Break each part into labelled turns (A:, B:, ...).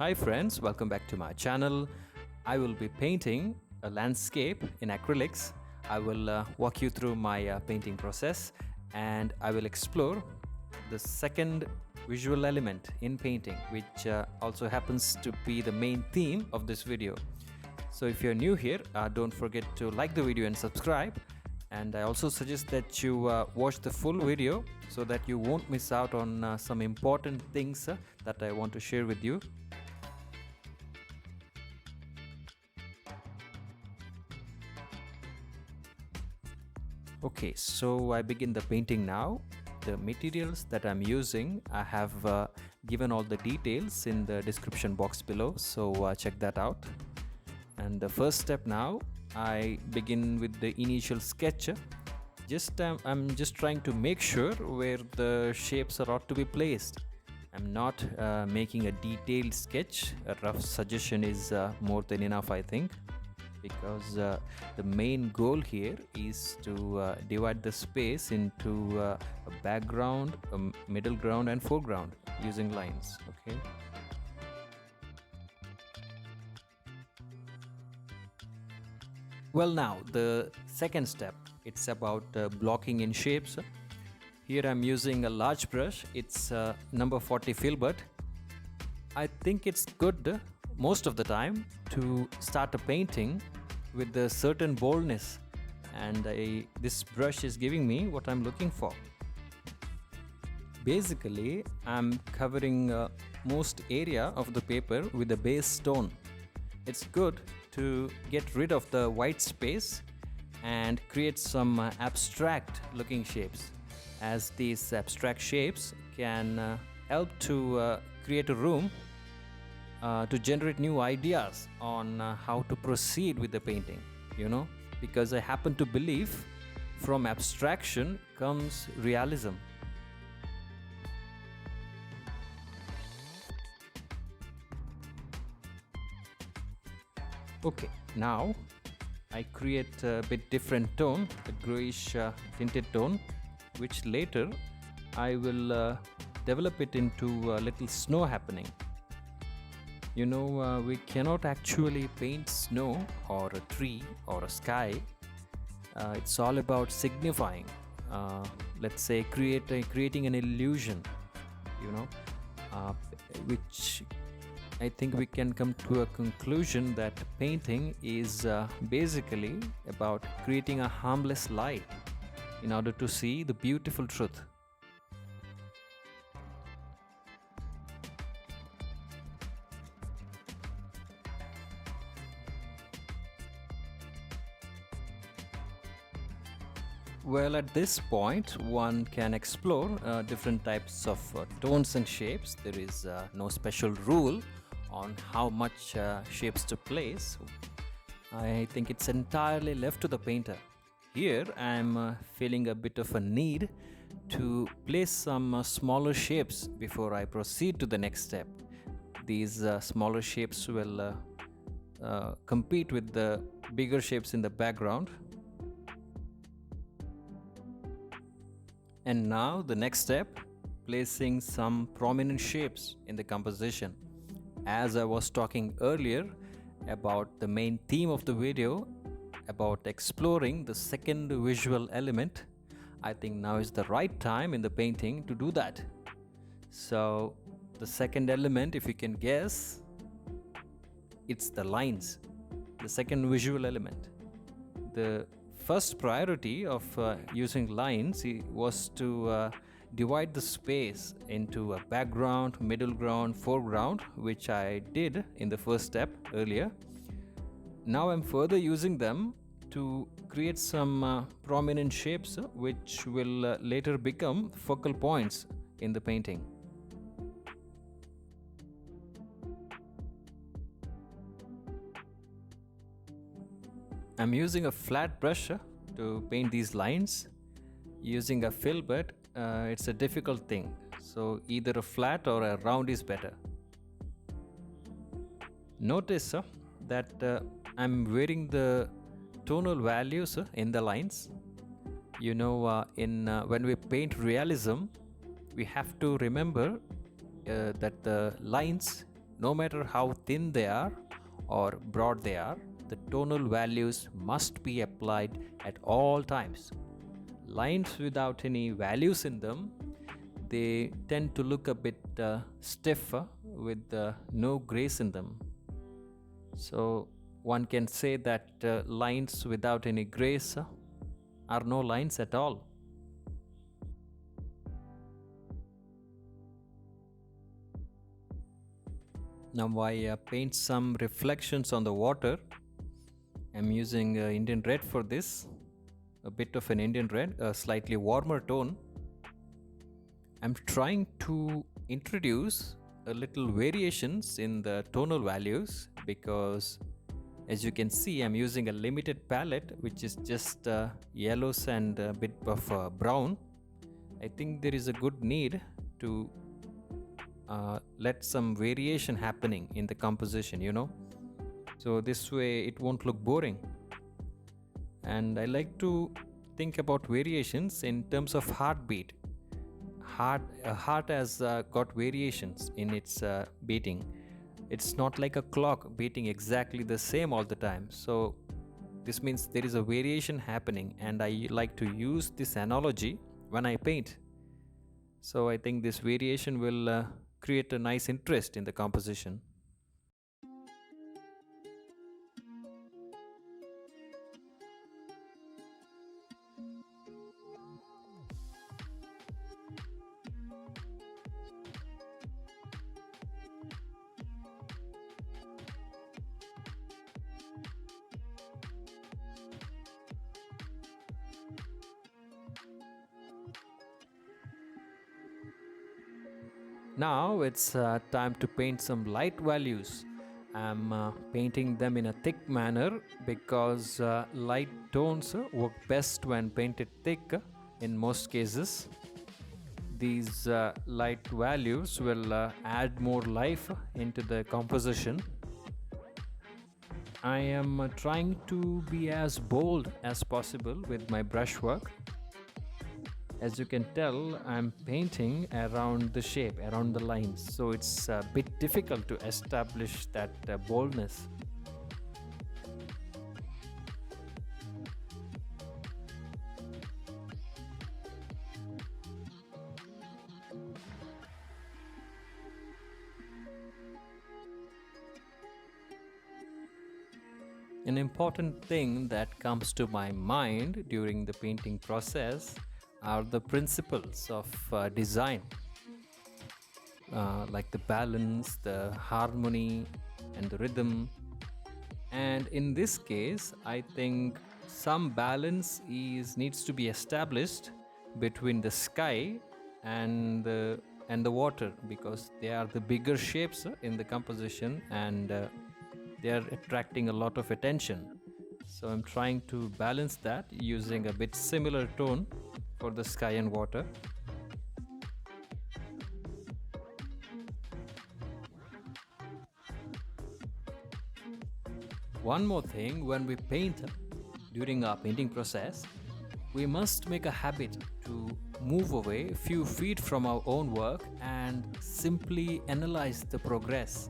A: Hi friends, welcome back to my channel. I will be painting a landscape in acrylics. I will walk you through my painting process, and I will explore the second visual element in painting, which also happens to be the main theme of this video. So if you're new here, don't forget to like the video and subscribe. And I also suggest that you watch the full video so that you won't miss out on some important things that I want to share with you. Okay, so I begin the painting now. The materials that I'm using, I have given all the details in the description box below, so check that out. And the first step now, I begin with the initial sketch. I'm just trying to make sure where the shapes are ought to be placed. I'm not making a detailed sketch. A rough suggestion is more than enough, I think, because the main goal here is to divide the space into a background, a middle ground and foreground using lines. Okay. Well, now the second step, it's about blocking in shapes. Here I'm using a large brush. It's number 40 filbert. I think it's good most of the time to start a painting with a certain boldness, and this brush is giving me what I'm looking for. Basically, I'm covering most area of the paper with a base tone. It's good to get rid of the white space and create some abstract looking shapes, as these abstract shapes can help to create a room to generate new ideas on how to proceed with the painting, because I happen to believe from abstraction comes realism. Okay, now I create a bit different tone, a grayish tinted tone, which later I will develop it into a little snow happening. We cannot actually paint snow or a tree or a sky. It's all about signifying, let's say creating an illusion, which I think we can come to a conclusion that painting is basically about creating a harmless light in order to see the beautiful truth. Well, at this point, one can explore different types of tones and shapes. There is no special rule on how much shapes to place. I think it's entirely left to the painter. Here, I'm feeling a bit of a need to place some smaller shapes before I proceed to the next step. These smaller shapes will compete with the bigger shapes in the background. And now the next step, placing some prominent shapes in the composition. As I was talking earlier about the main theme of the video, about exploring the second visual element, I think now is the right time in the painting to do that. So the second element, if you can guess, it's the lines, the second visual element. The first priority of using lines was to divide the space into a background, middle ground, foreground, which I did in the first step earlier. Now I'm further using them to create some prominent shapes which will later become focal points in the painting. I'm using a flat brush to paint these lines. Using a filbert, it's a difficult thing, so either a flat or a round is better. Notice that I'm varying the tonal values in the lines. When we paint realism, we have to remember that the lines No matter how thin they are or broad they are, the tonal values must be applied at all times. Lines without any values in them, they tend to look a bit stiff with no grace in them. So one can say that lines without any grace are no lines at all. Now I paint some reflections on the water. I'm using Indian red for this, a bit of an Indian red, a slightly warmer tone. I'm trying to introduce a little variations in the tonal values because, as you can see, I'm using a limited palette which is just yellows and a bit of brown. I think there is a good need to let some variation happening in the composition, so this way it won't look boring. And I like to think about variations in terms of heartbeat. Heart has got variations in its beating. It's not like a clock beating exactly the same all the time. So this means there is a variation happening, and I like to use this analogy when I paint. So I think this variation will create a nice interest in the composition. Now it's time to paint some light values. I'm painting them in a thick manner because light tones work best when painted thick in most cases. These light values will add more life into the composition. I am trying to be as bold as possible with my brushwork. As you can tell, I'm painting around the shape, around the lines, so it's a bit difficult to establish that boldness. An important thing that comes to my mind during the painting process are the principles of design, like the balance, the harmony, and the rhythm. And in this case, I think some balance needs to be established between the sky and the water, because they are the bigger shapes in the composition, and they are attracting a lot of attention. So I'm trying to balance that using a bit similar tone for the sky and water. One more thing, when we paint during our painting process, we must make a habit to move away a few feet from our own work and simply analyze the progress,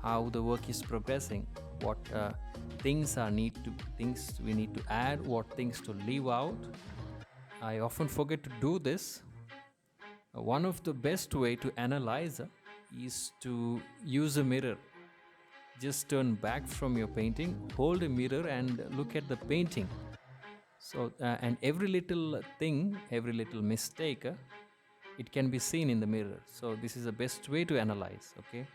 A: how the work is progressing, what things we need to add, what things to leave out. I often forget to do this. One of the best way to analyze is to use a mirror. Just turn back from your painting, hold a mirror and look at the painting. So and every little thing, every little mistake, it can be seen in the mirror. So this is the best way to analyze, okay?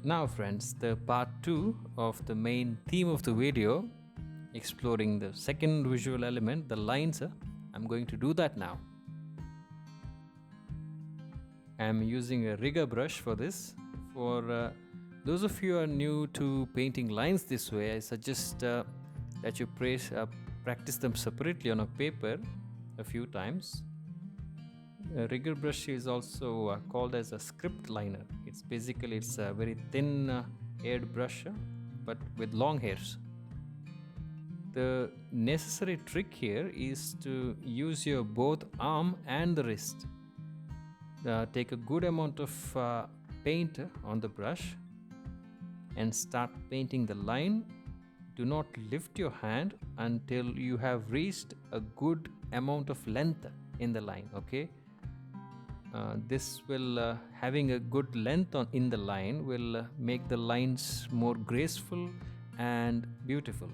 A: Now friends, the part 2 of the main theme of the video, exploring the second visual element, the lines, I'm going to do that now. I'm using a rigger brush for this. For those of you who are new to painting lines this way, I suggest that you practice them separately on a paper a few times. A rigger brush is also called as a script liner. It's a very thin haired brusher, but with long hairs. The necessary trick here is to use your both arm and the wrist. Take a good amount of paint on the brush and start painting the line. Do not lift your hand until you have reached a good amount of length in the line. Okay, this will having a good length in the line will make the lines more graceful and beautiful.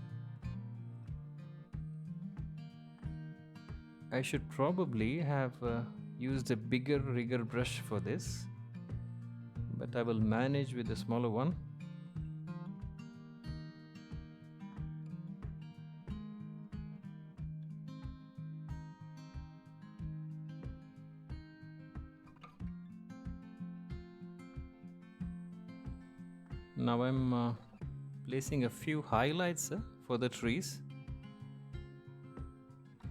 A: I should probably have used a bigger brush for this, but I will manage with a smaller one. Now I'm placing a few highlights for the trees,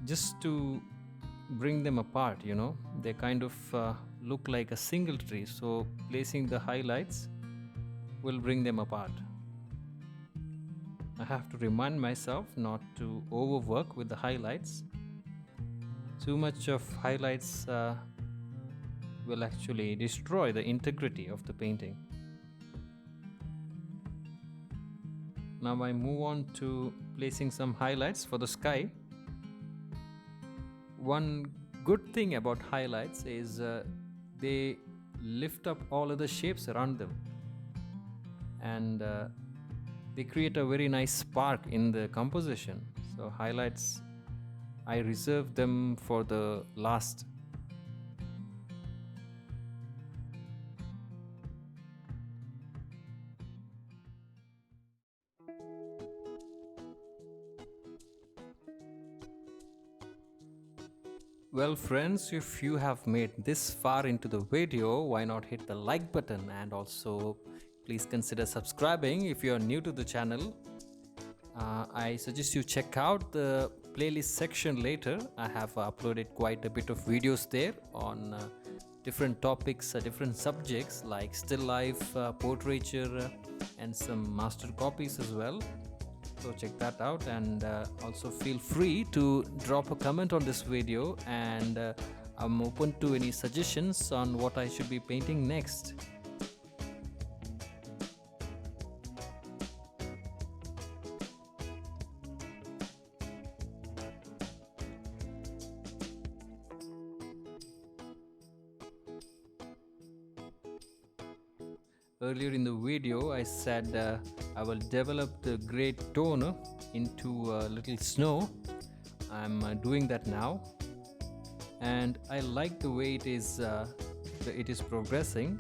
A: just to bring them apart. They kind of look like a single tree, so placing the highlights will bring them apart. I have to remind myself not to overwork with the highlights. Too much of highlights will actually destroy the integrity of the painting. Now I move on to placing some highlights for the sky. One good thing about highlights is they lift up all other shapes around them, and they create a very nice spark in the composition. So highlights, I reserve them for the last. Well friends, if you have made this far into the video, why not hit the like button, and also please consider subscribing if you are new to the channel. I suggest you check out the playlist section later. I have uploaded quite a bit of videos there on different topics, different subjects like still life, portraiture, and some master copies as well. So check that out, and also feel free to drop a comment on this video, and I'm open to any suggestions on what I should be painting next. Earlier in the video I said I will develop the gray tone into a little snow. I'm doing that now, and I like the way it is progressing,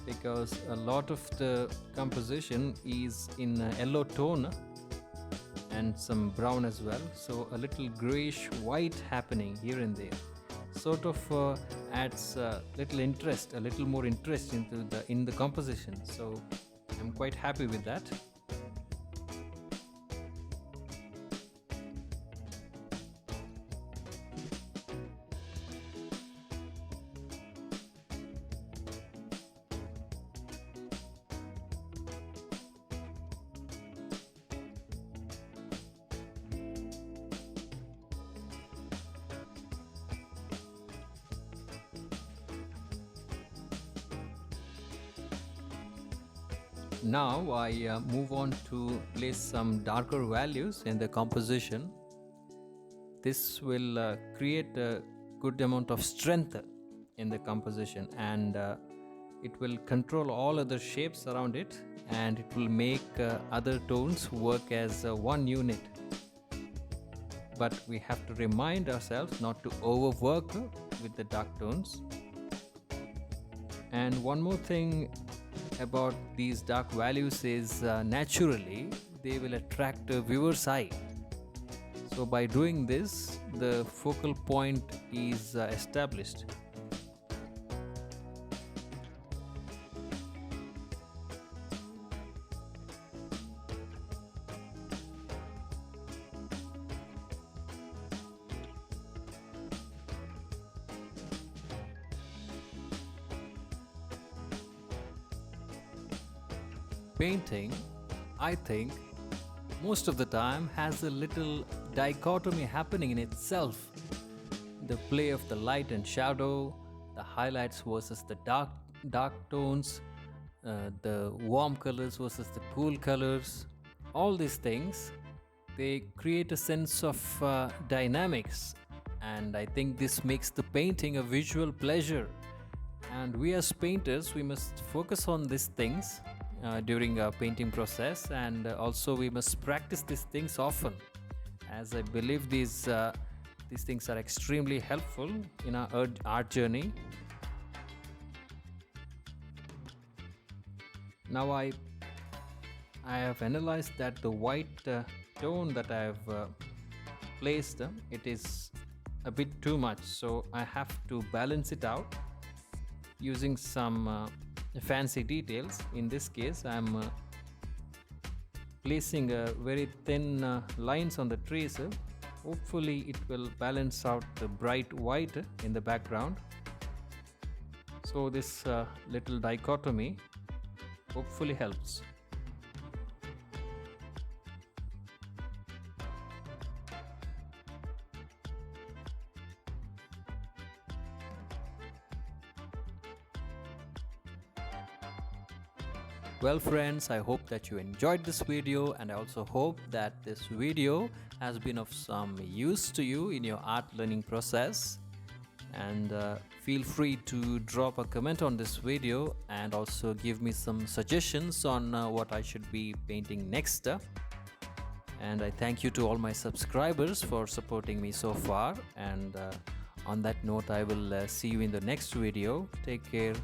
A: because a lot of the composition is in a yellow tone and some brown as well, so a little grayish white happening here and there sort of adds a little more interest in the composition. So I'm quite happy with that. Now I move on to place some darker values in the composition. This will create a good amount of strength in the composition, and it will control all other shapes around it, and it will make other tones work as one unit. But we have to remind ourselves not to overwork with the dark tones. And one more thing about these dark values is naturally they will attract a viewer's eye. So by doing this, the focal point is established. painting, I think, most of the time has a little dichotomy happening in itself. The play of the light and shadow, the highlights versus the dark tones, the warm colors versus the cool colors. All these things, they create a sense of dynamics, and I think this makes the painting a visual pleasure. And we as painters, we must focus on these things during our painting process, and also we must practice these things often, as I believe these things are extremely helpful in our art journey. Now I have analyzed that the white tone that I have placed, it is a bit too much, so I have to balance it out using some fancy details. In this case, I am placing a very thin lines on the tracer. Hopefully it will balance out the bright white in the background. So this little dichotomy hopefully helps. Well friends, I hope that you enjoyed this video, and I also hope that this video has been of some use to you in your art learning process. And feel free to drop a comment on this video and also give me some suggestions on what I should be painting next. And I thank you to all my subscribers for supporting me so far. And on that note, I will see you in the next video. Take care.